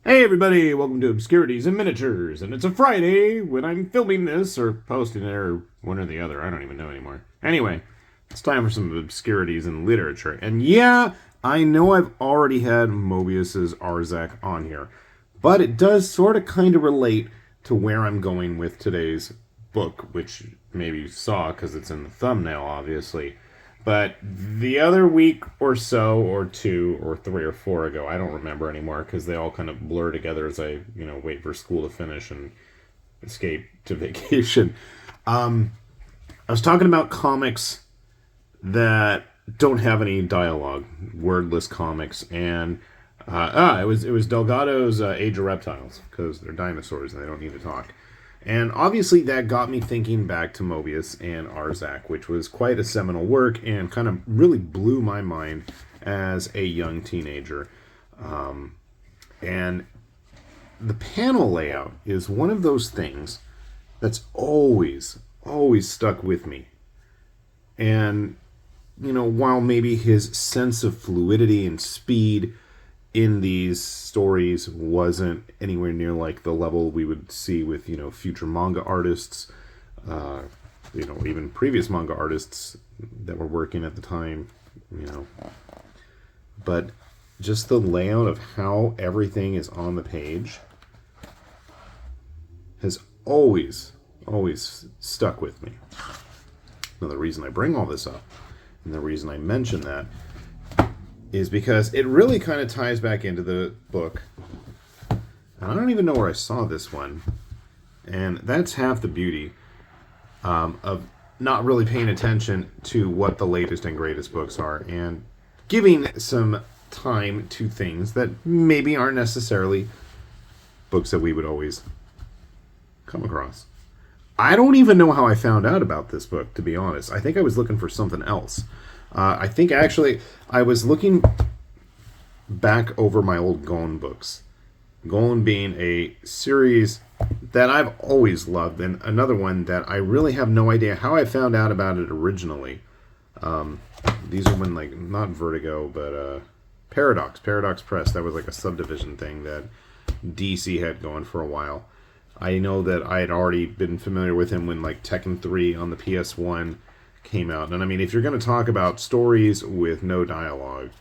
Hey everybody, welcome to Obscurities and Miniatures, and it's a Friday when I'm filming this, or posting it, or one or the other, I don't even know anymore. Anyway, it's time for some Obscurities in literature, and yeah, I know I've already had Mobius's Arzak on here, but it does sort of kind of relate to where I'm going with today's book, which maybe you saw because it's in the thumbnail, obviously. But the other week or so, or two, or three, or four ago, I don't remember anymore because they all kind of blur together as I, wait for school to finish and escape to vacation. I was talking about comics that don't have any dialogue, wordless comics, and it was Delgado's Age of Reptiles because they're dinosaurs and they don't need to talk. And obviously that got me thinking back to Mobius and Arzak, which was quite a seminal work and kind of really blew my mind as a young teenager. And the panel layout is one of those things that's always stuck with me. And, while maybe his sense of fluidity and speed in these stories wasn't anywhere near like the level we would see with future manga artists, even previous manga artists that were working at the time, but just the layout of how everything is on the page has always stuck with me. Now the reason I bring all this up and the reason I mention that is because it really kind of ties back into the book. And I don't even know where I saw this one. And that's half the beauty of not really paying attention to what the latest and greatest books are and giving some time to things that maybe aren't necessarily books that we would always come across. I don't even know how I found out about this book, to be honest. I think I was looking for something else. I think actually I was looking back over my old Gon books. Gon being a series that I've always loved, and another one that I really have no idea how I found out about it originally. These are when, not Vertigo, but Paradox Press. That was like a subdivision thing that DC had going for a while. I know that I had already been familiar with him when Tekken 3 on the PS1 came out. And I mean, if you're going to talk about stories with no dialogue,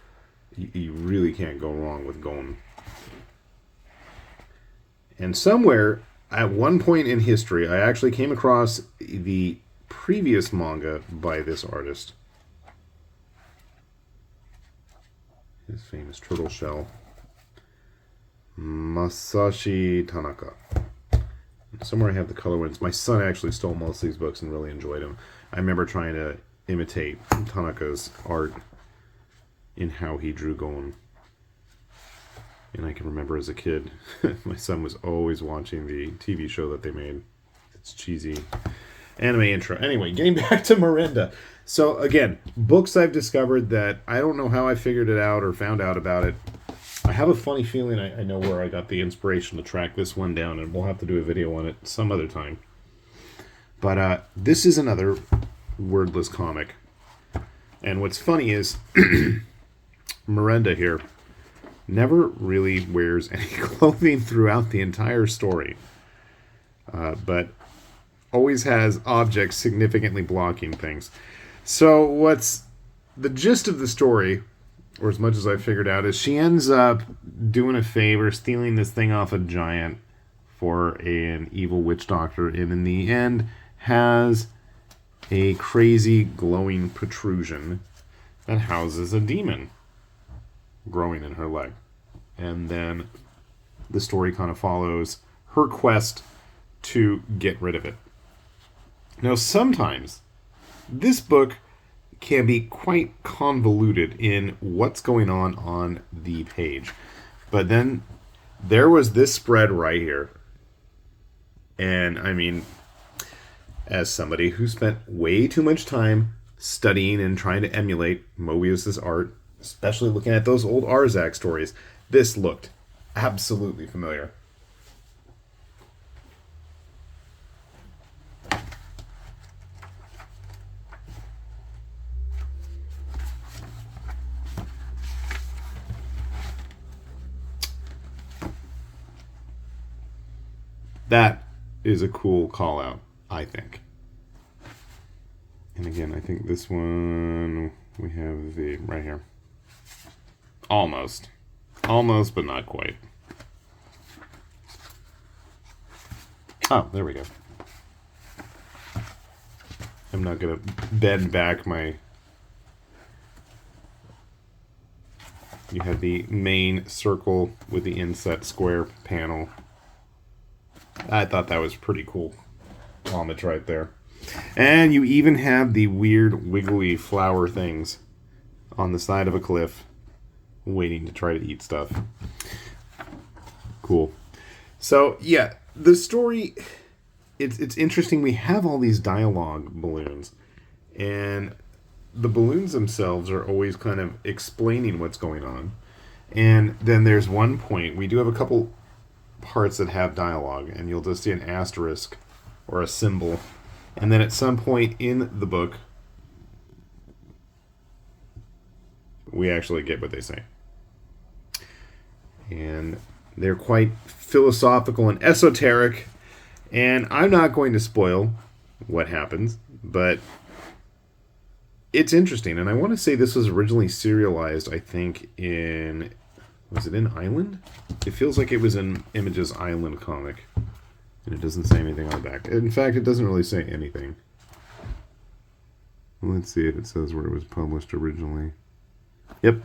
you really can't go wrong with Gon. And somewhere, at one point in history, I actually came across the previous manga by this artist. His famous turtle shell. Masashi Tanaka. Somewhere I have the color ones. My son actually stole most of these books and really enjoyed them. I remember trying to imitate Tanaka's art in how he drew Gon. And I can remember as a kid, my son was always watching the TV show that they made. It's cheesy anime intro. Anyway, getting back to Mirenda. So again, books I've discovered that I don't know how I figured it out or found out about it. I have a funny feeling I know where I got the inspiration to track this one down, and we'll have to do a video on it some other time. But this is another wordless comic. And what's funny is Mirenda here never really wears any clothing throughout the entire story. But always has objects significantly blocking things. So what's the gist of the story, or as much as I figured out, is she ends up doing a favor, stealing this thing off a giant for an evil witch doctor, and in the end has a crazy glowing protrusion that houses a demon growing in her leg. And then the story kind of follows her quest to get rid of it. Now, sometimes this book can be quite convoluted in what's going on the page. But then there was this spread right here. And I mean, as somebody who spent way too much time studying and trying to emulate Mobius's art, especially looking at those old Arzak stories, this looked absolutely familiar. That is a cool call out, I think. And again, I think this one, we have the, right here. Almost. Almost, but not quite. Oh, there we go. I'm not going to bend back my... You have the main circle with the inset square panel. I thought that was pretty cool homage right there. And you even have the weird wiggly flower things on the side of a cliff waiting to try to eat stuff. Cool. So, yeah, the story, it's interesting. We have all these dialogue balloons, and the balloons themselves are always kind of explaining what's going on. And then there's one point, we do have a couple parts that have dialogue, and you'll just see an asterisk or a symbol. And then at some point in the book, we actually get what they say. And they're quite philosophical and esoteric. And I'm not going to spoil what happens, but it's interesting. And I want to say this was originally serialized, I think, in... Was it in Island? It feels like it was in Image's Island comic. And it doesn't say anything on the back. In fact, it doesn't really say anything. Let's see if it says where it was published originally. Yep.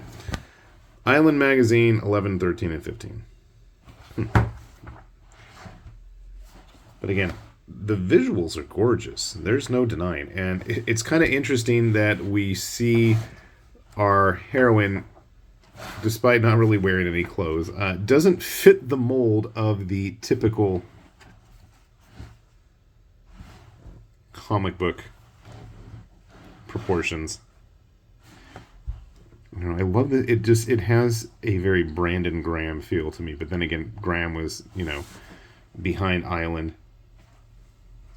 Island Magazine, 11, 13, and 15. But again, the visuals are gorgeous. There's no denying. And it's kind of interesting that we see our heroine, despite not really wearing any clothes, doesn't fit the mold of the typical comic book proportions. You know, I love that it has a very Brandon Graham feel to me, but then again, Graham was, behind Island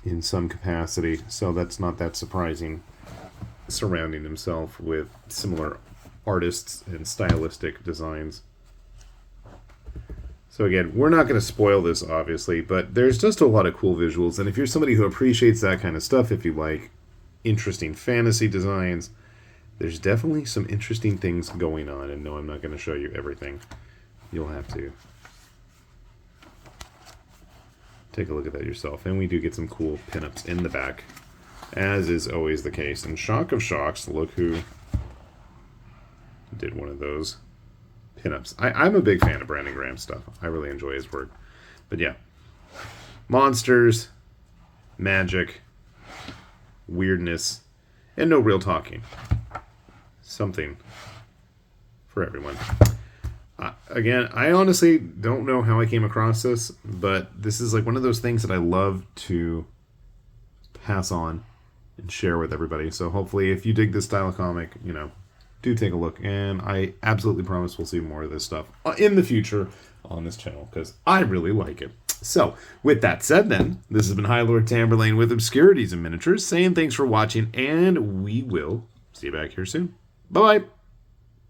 in some capacity, so that's not that surprising, surrounding himself with similar artists and stylistic designs. So again, we're not going to spoil this, obviously, but there's just a lot of cool visuals, and if you're somebody who appreciates that kind of stuff, if you like interesting fantasy designs, there's definitely some interesting things going on, and no, I'm not going to show you everything. You'll have to take a look at that yourself. And we do get some cool pinups in the back, as is always the case. And shock of shocks, look who did one of those pinups. I'm a big fan of Brandon Graham stuff. I really enjoy his work. But yeah, monsters, magic, weirdness, and no real talking. Something for everyone. Again, I honestly don't know how I came across this, but this is like one of those things that I love to pass on and share with everybody. So hopefully if you dig this style of comic, do take a look. And I absolutely promise we'll see more of this stuff in the future on this channel, because I really like it. So with that said then, this has been High Lord Tamberlane with Obscurities and Miniatures, saying thanks for watching, and we will see you back here soon. Bye-bye.